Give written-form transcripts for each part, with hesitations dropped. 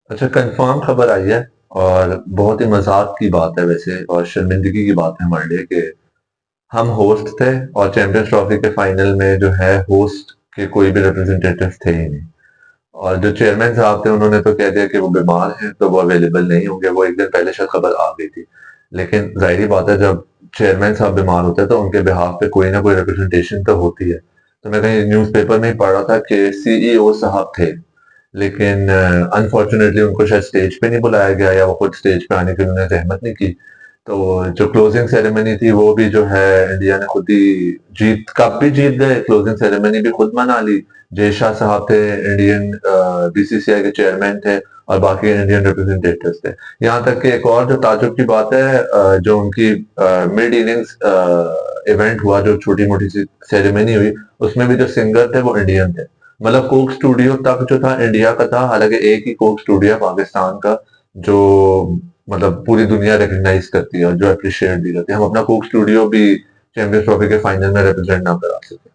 अच्छा, कंफर्म खबर आई है और बहुत ही मजाक की बात है वैसे, और शर्मिंदगी की बात है हमारे लिए कि हम होस्ट थे और चैंपियंस ट्रॉफी के फाइनल में जो है होस्ट के कोई भी रिप्रेजेंटेटिव थे ही नहीं। और जो चेयरमैन साहब थे उन्होंने तो कह दिया कि वो बीमार हैं तो वो अवेलेबल नहीं होंगे। वो एक दिन पहले शायद खबर आ गई थी, लेकिन जाहिर बात है जब चेयरमैन साहब बीमार होते हैं तो उनके बिहाफ पे कोई ना कोई रिप्रेजेंटेशन तो होती है। तो मैं कहीं न्यूज़पेपर में ही पढ़ रहा था कि सीईओ साहब थे, लेकिन अनफॉर्चुनेटली उनको शायद स्टेज पे नहीं बुलाया गया या वो खुद स्टेज पे आने की उन्होंने जहमत नहीं की। तो जो क्लोजिंग सेरेमनी थी वो भी जो है इंडिया ने खुद ही जीत, कप भी जीत गए, क्लोजिंग सेरेमनी भी खुद मना ली। जय शाह साहब थे, इंडियन बीसीसीआई के चेयरमैन थे, और बाकी इंडियन रिप्रेजेंटेटिव्स थे। यहाँ तक कि एक और जो ताजुब की बात है, जो उनकी मिड इनिंग्स इवेंट हुआ, जो छोटी मोटी सी सेरेमनी हुई, उसमें भी जो सिंगर थे वो इंडियन थे। मतलब कोक स्टूडियो तक जो था इंडिया का था, हालांकि एक ही कोक स्टूडियो है पाकिस्तान का, जो मतलब पूरी दुनिया रिकग्नाइज करती है और जो अप्रिशिएट भी करती है। हम अपना कोक स्टूडियो भी चैंपियंस ट्रॉफी के फाइनल में रिप्रेजेंट ना करा सके।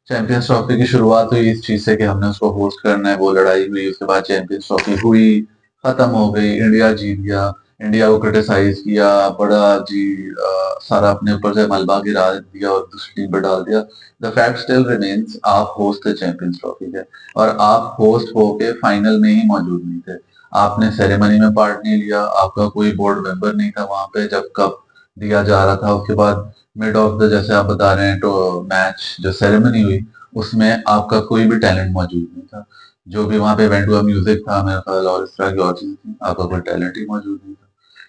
चैंपियंस ट्रॉफी की शुरुआत हुई इस चीज से कि हमने उसको होस्ट करना है, वो लड़ाई हुई, उसके बाद चैंपियंस ट्रॉफी हुई, खत्म हो गई, इंडिया जीत गया। इंडिया को क्रिटिसाइज किया, बड़ा जी सारा अपने ऊपर से मलबा गिरा दिया और दूसरी टीम पर डाल दिया। द फैक्ट स्टिल रिमेन्स, आप होस्ट थे चैंपियंस ट्रॉफी के, और आप होस्ट होके फाइनल में ही मौजूद नहीं थे। आपने सेरेमनी में पार्ट नहीं लिया, आपका कोई बोर्ड मेंबर नहीं था वहां पे जब कप दिया जा रहा था। उसके बाद मिड ऑफ द, जैसे आप बता रहे हैं, तो मैच जो सेरेमनी हुई उसमें आपका कोई भी टैलेंट मौजूद नहीं था। जो भी वहां पे इवेंट हुआ, म्यूजिक था मेरा ख्याल और इस तरह की और चीजें थी, आपका कोई टैलेंट ही मौजूद नहीं था।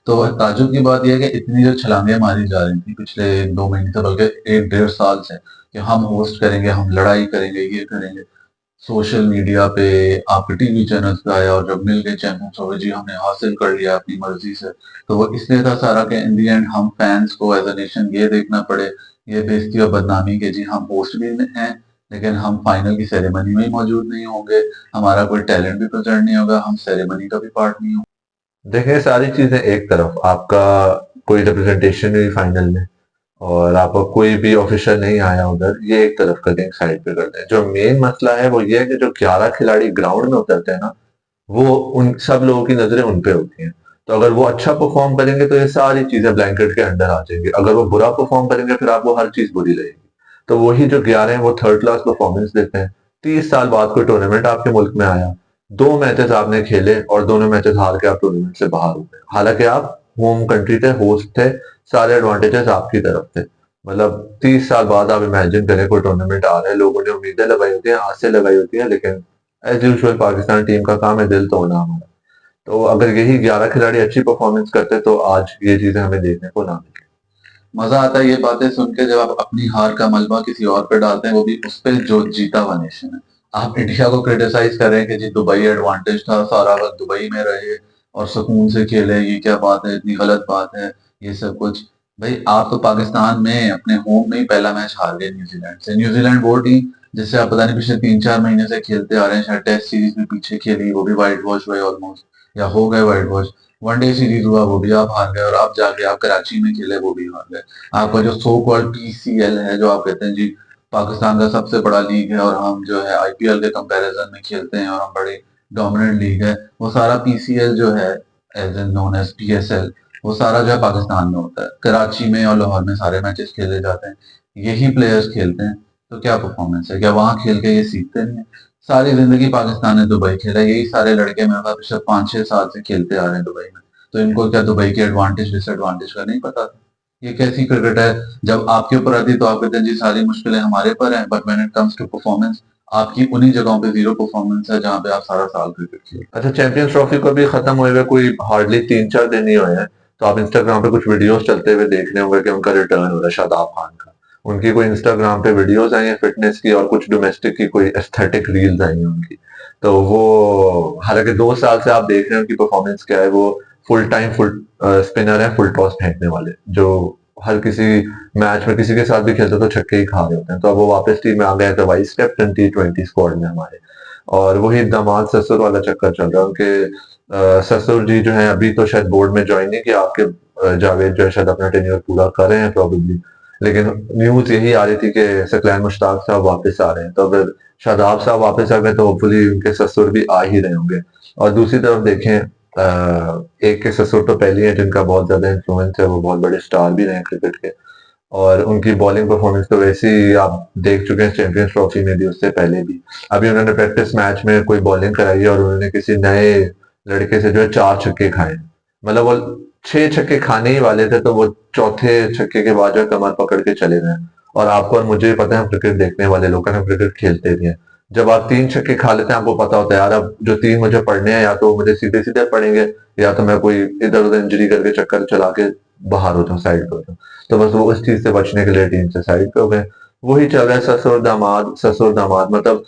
तो ताजुब की बात यह है कि इतनी जो छलांगे मारी जा रही थी पिछले 2 महीने से, बल्कि 1 डेढ़ साल से, कि हम होस्ट करेंगे, हम लड़ाई करेंगे, ये करेंगे, सोशल मीडिया पे, आपके टीवी चैनल्स पे आया, और जब मिल गए चैंपियंस ट्रॉफी, जी हमने हासिल कर लिया अपनी मर्जी से, तो वो इसलिए था सारा कि इन दी एंड हम फैंस को एज अ नेशन ये देखना पड़े, ये बेइज्जती और बदनामी के जी हम होस्ट भी हैं लेकिन हम फाइनल की सेरेमनी में ही मौजूद नहीं होंगे, हमारा कोई टैलेंट भी प्रेजेंट नहीं होगा, हम सेरेमनी का भी पार्ट नहीं होंगे। देखें, सारी चीजें एक तरफ, आपका कोई रिप्रेजेंटेशन नहीं फाइनल में और आपका कोई भी ऑफिशियल नहीं आया उधर, ये एक तरफ कर दें, साइड पे कर दें। जो मेन मसला है वो ये है कि जो 11 खिलाड़ी ग्राउंड में उतरते हैं ना, वो उन सब लोगों की नजरें उन पे होती हैं। तो अगर वो अच्छा परफॉर्म करेंगे तो ये सारी चीजें ब्लैंकेट के अंडर आ जाएंगी, अगर वो बुरा परफॉर्म करेंगे फिर आपको हर चीज बुरी लगेगी। तो वही जो 11 हैं वो थर्ड क्लास परफॉर्मेंस देते हैं। 30 साल बाद कोई टूर्नामेंट आपके मुल्क में आया, 2 मैचेस आपने खेले और दोनों मैचेस हार के आप टूर्नामेंट से बाहर हो गए, हालांकि आप होम कंट्री थे, होस्ट थे, सारे एडवांटेजेस आपकी तरफ थे। मतलब 30 साल बाद आप इमेजिन करें कोई टूर्नामेंट आ रहा है, लोगों ने उम्मीदें लगाई होती हैं, आसें लगाई होती हैं, लेकिन एज यूजुअल पाकिस्तान टीम का काम है दिल तोड़ना हमारा। तो अगर यही 11 खिलाड़ी अच्छी परफॉर्मेंस करते तो आज ये चीजें हमें देखने को ना मिलती। मजा आता है ये बातें सुन के जब आप अपनी हार का मलबा किसी और पे डालते हैं, वो भी उस पे जो जीता हुआ नेशन है। आप इंडिया को क्रिटिसाइज कर रहे हैं कि जी दुबई एडवांटेज था, सारा वक्त दुबई में रहे और सुकून से खेले, ये क्या बात है, इतनी गलत बात है, ये सब कुछ। भाई आप तो पाकिस्तान में अपने होम में ही पहला मैच हार गए न्यूजीलैंड से। न्यूजीलैंड वो टीम जिससे आप पता नहीं पिछले 3 4 महीने से खेलते आ रहे हैं, शायद टेस्ट सीरीज में पीछे खेली, वो भी वाइट वॉश हुए ऑलमोस्ट, या हो गए वाइट वॉश। वनडे सीरीज हुआ, वो भी आप हार गए, और आप जाके आप कराची में खेले, वो भी हार गए। आपका जो सो कॉल्ड पीसीएल है, जो आप कहते हैं जी पाकिस्तान का सबसे बड़ा लीग है और हम जो है आईपीएल के कंपैरिजन में खेलते हैं और हम बड़ी डोमिनेंट लीग है, वो सारा पीसीएल जो है, as an known as PSL, वो सारा जो है पाकिस्तान में होता है। कराची में और लाहौर में सारे मैचेस खेले जाते हैं, यही प्लेयर्स खेलते हैं। तो क्या परफॉर्मेंस है, क्या वहां खेल के ये सीखते नहीं है? सारी जिंदगी पाकिस्तान ने दुबई खेला, यही सारे लड़के मेरे पास पिछले 5 6 साल से खेलते आ रहे हैं दुबई में। तो इनको क्या दुबई के एडवांटेज डिसएडवांटेज का नहीं पता था? ये कैसी क्रिकेट है? जब आपके ऊपर आती है तो आप कहते हैं जी सारी मुश्किलें हमारे पर हैं, but when it comes to performance, आपकी उन्हीं जगहों पे जीरो परफॉर्मेंस है जहां पे आप सारा साल क्रिकेट खेल। अच्छा, चैंपियंस ट्रॉफी को भी खत्म हुए हुए कोई हार्डली 3 4 दिन ही हुए हैं, तो आप इंस्टाग्राम पे कुछ वीडियोस चलते हुए देख रहे होंगे कि उनका रिटर्न हो रहा है, शादाब खान का। उनकी कोई इंस्टाग्राम पे वीडियोस आई हैं फिटनेस की, और कुछ डोमेस्टिक की कोई एस्थेटिक रील्स आई हैं उनकी। तो वो, हालांकि 2 साल से आप देख रहे हैं उनकी परफॉर्मेंस क्या है, वो फुल टाइम फुल स्पिनर है, फुल टॉस फेंकने वाले, जो हर किसी मैच में किसी के साथ भी खेलते तो छक्के ही खा रहे होते हैं। तो अब वो वापस टीम में आ गए, तो वाइस कैप्टन T20 स्क्वाड में हमारे। और वही दामाद ससुर वाला चक्कर चल रहा है उनके। ससुर जी जो है अभी तो शायद बोर्ड में ज्वाइन नहीं किया, आपके जावेद जो है शायद अपना टेन्योर पूरा कर रहे हैं प्रोबेबली। लेकिन न्यूज यही आ रही थी कि सकलैन मुश्ताक साहब वापस आ रहे हैं, तो अगर शादाब साहब वापस आ गए तो होपफुली उनके ससुर भी आ ही रहे होंगे। और दूसरी तरफ देखें एक के ससुर तो पहले ही है जिनका बहुत ज्यादा इन्फ्लुएंस है, वो बहुत बड़े स्टार भी रहे हैं क्रिकेट के, और उनकी बॉलिंग परफॉर्मेंस तो वैसे ही आप देख चुके हैं चैंपियंस ट्रॉफी में भी, उससे पहले भी। अभी उन्होंने प्रैक्टिस मैच में कोई बॉलिंग कराई है और उन्होंने किसी नए लड़के से जो है 4 छक्के खाए। मतलब वो 6 छक्के खाने ही वाले थे, तो वो चौथे छक्के के बाद जो है कमर पकड़ के चले गए। और आपको और मुझे भी पता है, हम क्रिकेट देखने वाले लोग हैं, हम क्रिकेट खेलते भी हैं। जब आप 3 छक्के खा लेते हैं, आपको पता होता है यार अब जो 3 मुझे पढ़ने हैं, या तो मुझे सीधे सीधे पड़ेंगे, या तो मैं कोई इधर उधर इंजरी करके चक्कर चला के बाहर हो जाऊं, साइड पे हो जाऊं। तो बस वो उस चीज से बचने के लिए टीम से साइड पे हो गए। वही चल रहा है, ससुर दामाद। मतलब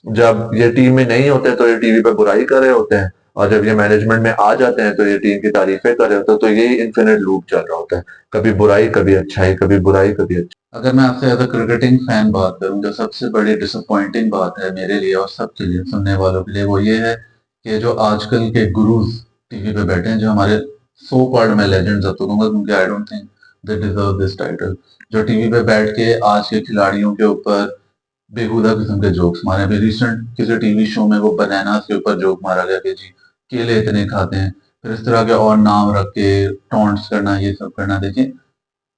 जब ये टीम में नहीं होते तो ये टीवी पे बुराई कर रहे होते हैं, और जब ये मैनेजमेंट में आ जाते हैं तो ये टीम की तारीफें कर रहे होते हैं। तो यही इन्फिनिट लूप चल रहा होता है, कभी बुराई कभी अच्छाई, कभी बुराई कभी अच्छाई। अगर मैं आपसे एज अ क्रिकेटिंग फैन बात करूं, जो सबसे बड़ी डिसअपॉइंटिंग बात है मेरे लिए और सबके लिए, सुनने वालों के लिए, वो ये है कि जो आजकल के गुरुज टीवी पे बैठे हैं, जो हमारे सो कॉल्ड मैं लेजेंड्स अब तो कहूंगा, क्योंकि I don't think they deserve this title, जो टीवी पे बैठ के आज के खिलाड़ियों के ऊपर बेहुदा किस्म के जोक्स मारे। अभी रिसेंट किसी टीवी शो में वो बनाना के ऊपर जोक मारा गया कि जी केले इतने खाते हैं, फिर इस तरह के और नाम रख के टॉन्ट्स करना, ये सब करना। देखिए,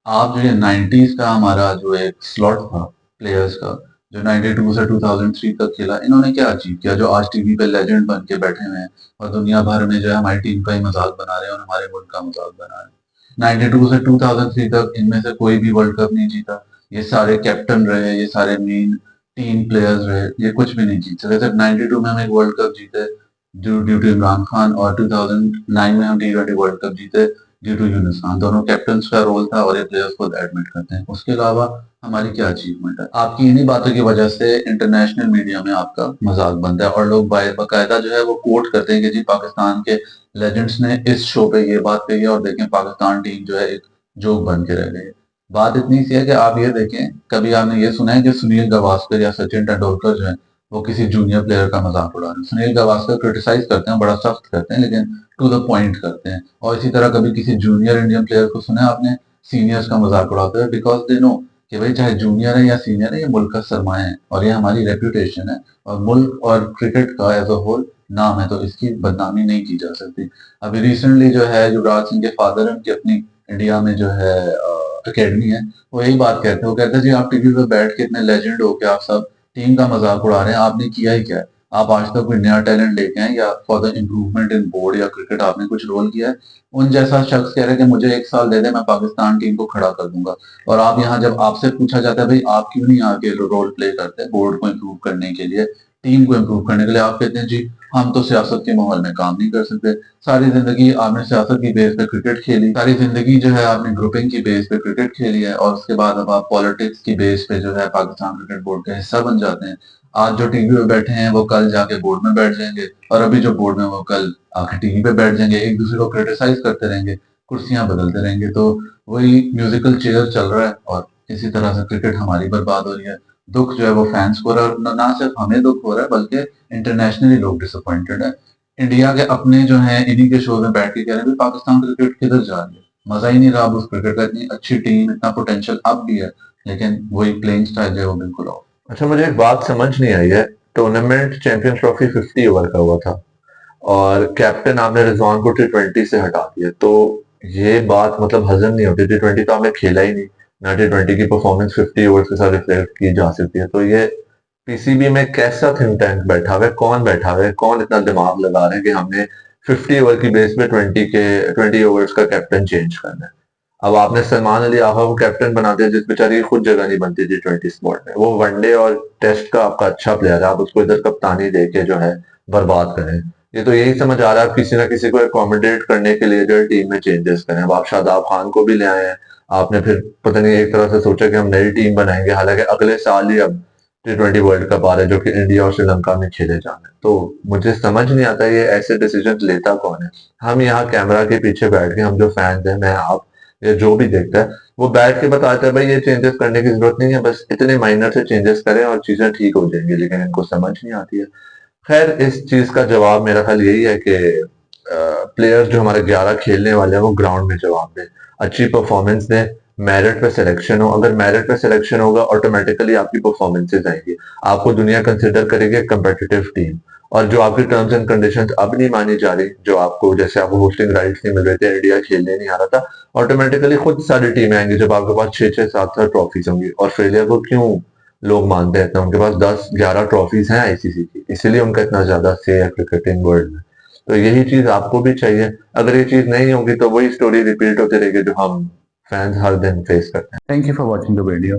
आप जो ये 90s का हमारा जो एक स्लॉट था प्लेयर्स का, जो 92 से 2003 तक खेला, इन्होंने क्या अचीव किया जो आज टीवी पे लेजेंड बन के बैठे हुए हैं और दुनिया भर में जो है हमारी टीम का ही मजाक बना रहे हैं और हमारे मुल्क का मजाक बना रहे हैं। 92 से 2003 तक इनमें से कोई भी वर्ल्ड कप नहीं जीता। ये सारे कैप्टन रहे, ये सारे मेन टीम प्लेयर्स रहे, ये कुछ भी नहीं जीत सके। सिर्फ 92 में हम एक वर्ल्ड कप जीते ड्यू टू इमरान खान, और 2009 में हम T20 वर्ल्ड कप जीते ड्यू टू यूनुस खान। दोनों कैप्टन्स का रोल था और ये प्लेयर्स खुद एडमिट करते हैं। उसके अलावा हमारी क्या अचीवमेंट है? आपकी इन्हीं बातों की वजह से इंटरनेशनल मीडिया में आपका मजाक बनता है और लोग बाकायदा जो है वो कोट करते हैं कि जी पाकिस्तान के लेजेंड्स ने इस शो पे ये बात कही है और देखें पाकिस्तान टीम जो है एक जोक बन के रह गई है। बात इतनी सी है कि आप ये देखें, कभी आपने ये सुना है कि सुनील गावस्कर या सचिन तेंदुलकर जो है वो किसी जूनियर प्लेयर का मजाक उड़ा रहे हैं? सुनील गावस्कर क्रिटिसाइज करते हैं, बड़ा सख्त करते हैं, लेकिन टू द पॉइंट करते हैं। और इसी तरह कभी किसी जूनियर इंडियन प्लेयर को सुना है आपने सीनियर्स का मजाक उड़ाते हुए? बिकॉज दे नो कि भाई चाहे जूनियर है या सीनियर है, ये मुल्क का सरमाया है और ये हमारी रेपुटेशन है और मुल्क और क्रिकेट का एज अ होल नाम है, तो इसकी बदनामी नहीं की जा सकती। अभी रिसेंटली जो है युवराज सिंह के फादर, उनकी अपनी इंडिया में जो है अकेडमी है, वो यही बात कहते हैं। वो कहते हैं जी आप टीवी पे बैठ के इतने लेजेंड हो के आप सब टीम का मजाक उड़ा रहे हैं, आपने किया ही क्या है? आप आज तक कोई नया टैलेंट लेके आए या for the improvement in board या क्रिकेट आपने कुछ रोल किया है? उन जैसा शख्स कह रहे हैं कि मुझे 1 साल दे दे, मैं पाकिस्तान टीम को खड़ा कर दूंगा। और आप यहाँ जब आपसे पूछा जाता है भाई आप क्यों नहीं आके रोल प्ले करते बोर्ड को इम्प्रूव करने के लिए, टीम को इम्प्रूव करने के लिए, आप कहते हैं जी हम तो सियासत के माहौल में काम नहीं कर सकते। सारी जिंदगी आपने सियासत की बेस पे क्रिकेट खेली, सारी जिंदगी जो है आपने ग्रुपिंग की बेस पे क्रिकेट खेली है, और उसके बाद अब आप पॉलिटिक्स की बेस पे जो है पाकिस्तान क्रिकेट बोर्ड का हिस्सा बन जाते हैं। आज जो टीवी पे बैठे हैं वो कल जाके बोर्ड में बैठ जाएंगे, और अभी जो बोर्ड में वो कल आके टीवी पे बैठ जाएंगे, एक दूसरे को क्रिटिसाइज करते रहेंगे, कुर्सियां बदलते रहेंगे। तो वही म्यूजिकल चेयर चल रहा है और इसी तरह से क्रिकेट हमारी बर्बाद हो रही है। दुख जो है वो फैंस को हो रहा है, और ना सिर्फ हमें दुख हो रहा है बल्कि इंटरनेशनली लोग डिसअपॉइंटेड है। इंडिया के अपने जो है इन्हीं के शो में बैठ के कह रहे हैं "भाई, पाकिस्तान क्रिकेट किधर जा रही है, मजा ही नहीं रहा अब उस क्रिकेट का, इतनी अच्छी टीम, इतना पोटेंशियल अब भी है, लेकिन वही प्लेइंग स्टाइल जो है वो बिल्कुल ऑफ"। अच्छा, मुझे एक बात समझ नहीं आई है। टूर्नामेंट चैंपियंस ट्रॉफी 50 ओवर का हुआ था, और कैप्टन आपने रिजवान को T20 से हटा दिया, तो ये बात मतलब हजम नहीं होती। T20 तो आपने खेला ही नहीं, ना T20 की परफॉर्मेंस 50 ओवर्स के साथ रिफ्लेक्ट की जा सकती है। तो ये पीसीबी में कैसा थिंक टैंक बैठा हुआ है, कौन बैठा हुआ है, कौन इतना दिमाग लगा रहे हैं कि हमने 50 ओवर की बेस पे 20 ओवर्स का कैप्टन चेंज करना है। अब आपने सलमान अली आहा को कैप्टन बना दिया, जिस बेचारी की खुद जगह नहीं बनती T20 स्क्वाड में। वो वनडे और टेस्ट का आपका अच्छा प्लेयर है, आप उसको इधर कप्तानी देके जो है बर्बाद करें। ये तो यही समझ आ रहा है आप किसी ना किसी को अकोमोडेट करने के लिए जो है टीम में चेंजेस करें। अब आप शादाब खान को भी ले आए हैं, आपने फिर पता नहीं एक तरह से सोचा कि हम नई टीम बनाएंगे, हालांकि अगले साल ही अब T20 वर्ल्ड कप आ रहा है जो कि इंडिया और श्रीलंका में खेले जाना है। तो मुझे समझ नहीं आता ये ऐसे डिसीजन लेता कौन है। हम यहाँ कैमरा के पीछे बैठ के, हम जो फैंस हैं, मैं आप या जो भी देखता है, वो बैठ के बताता है भाई ये चेंजेस करने की जरूरत नहीं है, बस इतने माइनर से चेंजेस करें और चीजें ठीक हो जाएंगी, लेकिन इनको समझ नहीं आती है। खैर, इस चीज का जवाब मेरा ख्याल यही है कि प्लेयर्स जो हमारे 11 खेलने वाले हैं वो ग्राउंड में जवाब दें, अच्छी परफॉर्मेंस दें, मेरिट पे सिलेक्शन हो। अगर मेरिट पे सिलेक्शन होगा ऑटोमेटिकली आपकी परफॉर्मेंसेज आएंगी, आपको दुनिया कंसिडर करेगी कंपेटिटिव टीम। और जो आपकी टर्म्स एंड कंडीशंस अब नहीं मानी जा रही, जो आपको जैसे आपको होस्टिंग राइट्स नहीं मिल रहे थे, इंडिया खेलने नहीं आ रहा था, ऑटोमेटिकली खुद सारी टीमें आएंगी जब आपके पास 6-6 7-7 ट्रॉफीज होंगी। ऑस्ट्रेलिया को क्यों लोग मानते हैं, उनके पास 10-11 ट्रॉफीज हैं आईसीसी की, इसीलिए उनका इतना ज्यादा से है क्रिकेटिंग वर्ल्ड में। तो यही चीज आपको भी चाहिए। अगर ये चीज नहीं होगी तो वही स्टोरी रिपीट होती रहेगी जो हम फैंस हर दिन फेस करते हैं। Thank you for watching the video.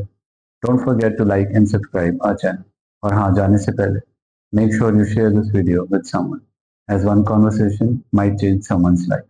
Don't forget to like and subscribe our channel. और हाँ, जाने से पहले make sure you share this video with someone, as one conversation might change someone's life.